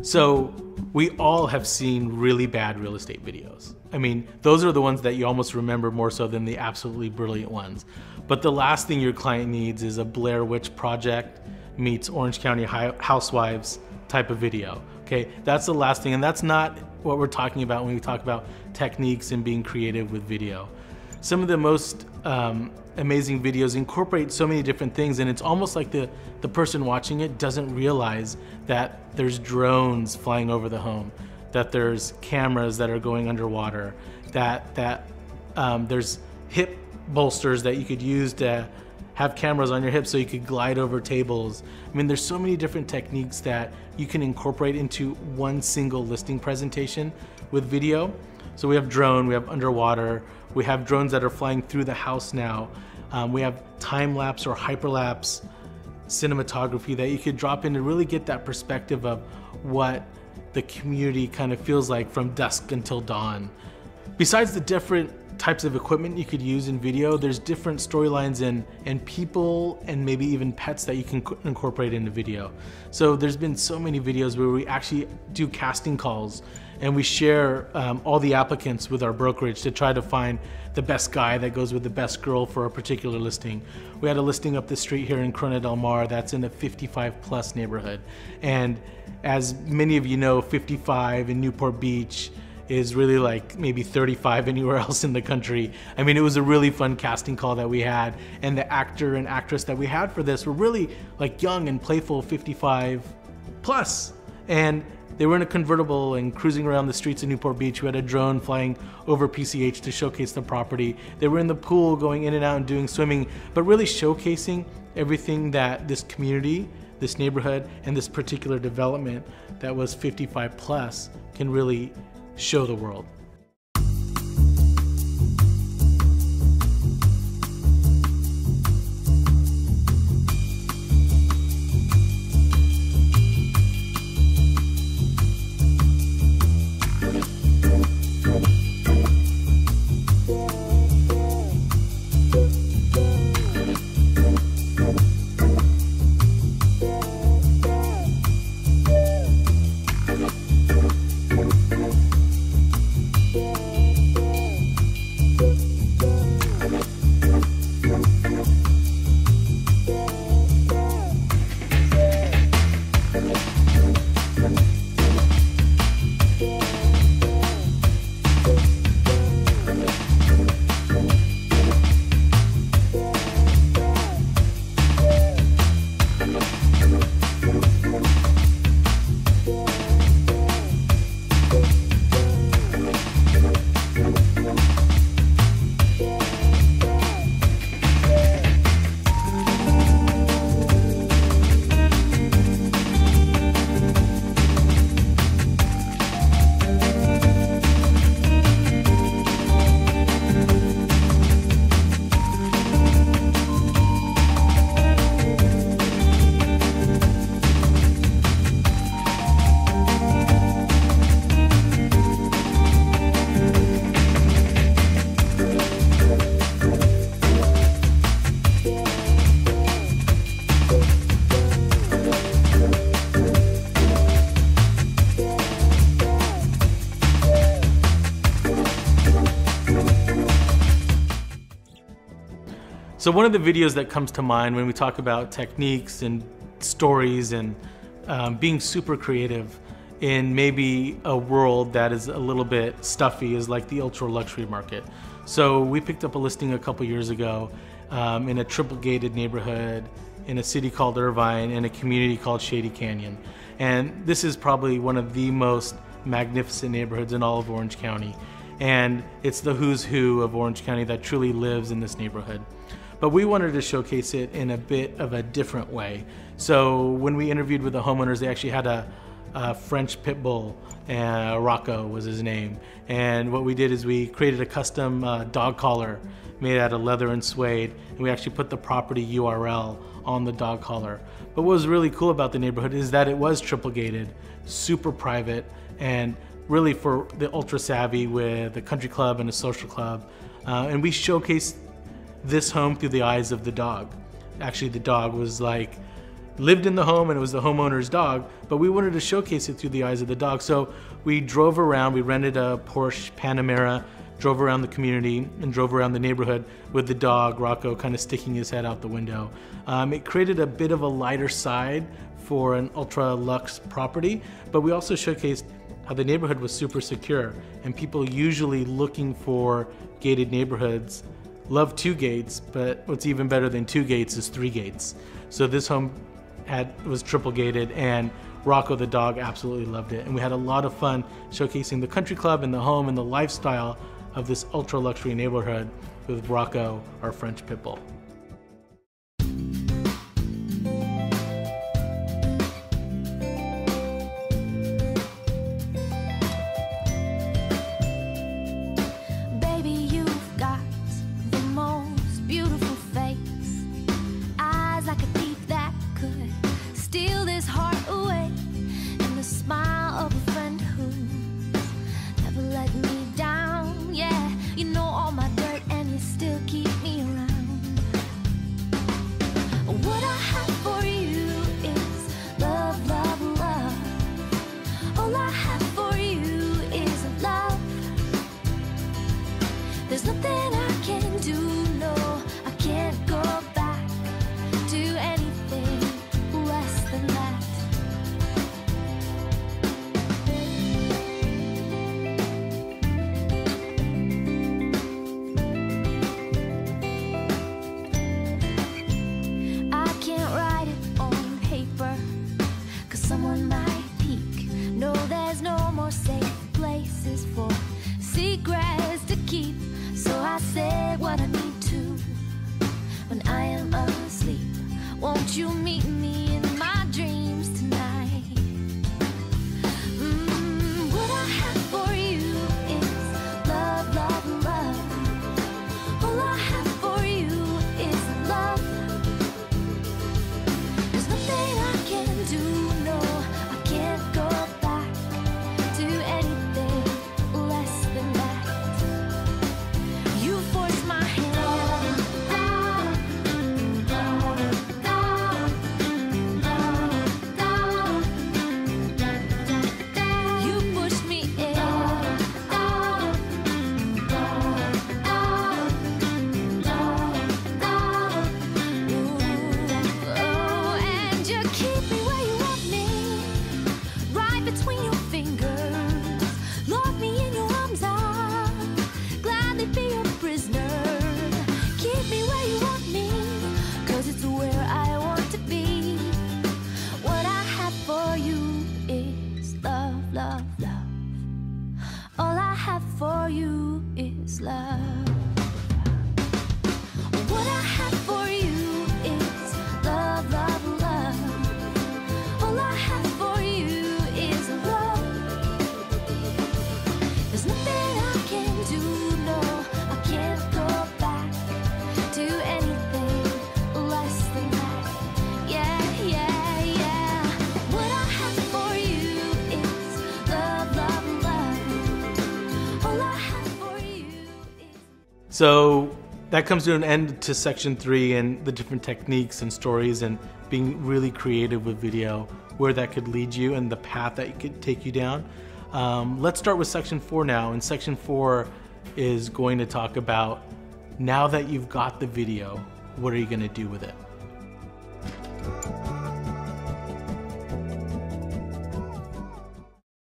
So we all have seen really bad real estate videos. I mean, those are the ones that you almost remember more so than the absolutely brilliant ones. But the last thing your client needs is a Blair Witch Project meets Orange County Housewives type of video. Okay, that's the last thing, and that's not what we're talking about when we talk about techniques and being creative with video. Some of the most amazing videos incorporate so many different things, and it's almost like the person watching it doesn't realize that there's drones flying over the home, that there's cameras that are going underwater, that there's hip bolsters that you could use to have cameras on your hips so you could glide over tables. I mean, there's so many different techniques that you can incorporate into one single listing presentation with video. So we have drone, we have underwater, we have drones that are flying through the house now. We have time-lapse or hyperlapse cinematography that you could drop in to really get that perspective of what the community kind of feels like from dusk until dawn. Besides the different types of equipment you could use in video, there's different storylines and people and maybe even pets that you can incorporate into video. So there's been so many videos where we actually do casting calls and we share all the applicants with our brokerage to try to find the best guy that goes with the best girl for a particular listing. We had a listing up the street here in Corona del Mar that's in a 55+ neighborhood. And as many of you know, 55 in Newport Beach is really like maybe 35 anywhere else in the country. I mean, it was a really fun casting call that we had, and the actor and actress that we had for this were really like young and playful 55+. And they were in a convertible and cruising around the streets of Newport Beach. We had a drone flying over PCH to showcase the property. They were in the pool going in and out and doing swimming, but really showcasing everything that this community, this neighborhood, and this particular development that was 55+ can really show the world. So one of the videos that comes to mind when we talk about techniques and stories and being super creative in maybe a world that is a little bit stuffy is like the ultra luxury market. So we picked up a listing a couple years ago in a triple gated neighborhood in a city called Irvine in a community called Shady Canyon. And this is probably one of the most magnificent neighborhoods in all of Orange County. And it's the who's who of Orange County that truly lives in this neighborhood. But we wanted to showcase it in a bit of a different way. So when we interviewed with the homeowners, they actually had a French pit bull, Rocco was his name. And what we did is we created a custom dog collar made out of leather and suede, and we actually put the property URL on the dog collar. But what was really cool about the neighborhood is that it was triple gated, super private, and really for the ultra savvy with a country club and a social club. And we showcased this home through the eyes of the dog. Actually, the dog was like lived in the home and it was the homeowner's dog, but we wanted to showcase it through the eyes of the dog. So we drove around, we rented a Porsche Panamera, drove around the community and drove around the neighborhood with the dog, Rocco, kind of sticking his head out the window. It created a bit of a lighter side for an ultra luxe property, but we also showcased how the neighborhood was super secure, and people usually looking for gated neighborhoods love 2 gates, but what's even better than 2 gates is 3 gates. So this home was triple gated, and Rocco the dog absolutely loved it. And we had a lot of fun showcasing the country club and the home and the lifestyle of this ultra luxury neighborhood with Rocco, our French pit bull. You meet me in my dreams tonight. What I have for you is love, love, love. All I have for you is love. There's nothing I can do, no, I can't go back to anything less than that. You force my hand. For you is love. What I have for you is love, love, love. All I have for you is love. There's nothing I can do, no, I can't go back to anything less than that. Yeah, yeah, yeah. What I have for you is love, love, love. So that comes to an end to section 3 and the different techniques and stories and being really creative with video, where that could lead you and the path that it could take you down. Let's start with section 4 now, and section 4 is going to talk about, now that you've got the video, what are you going to do with it?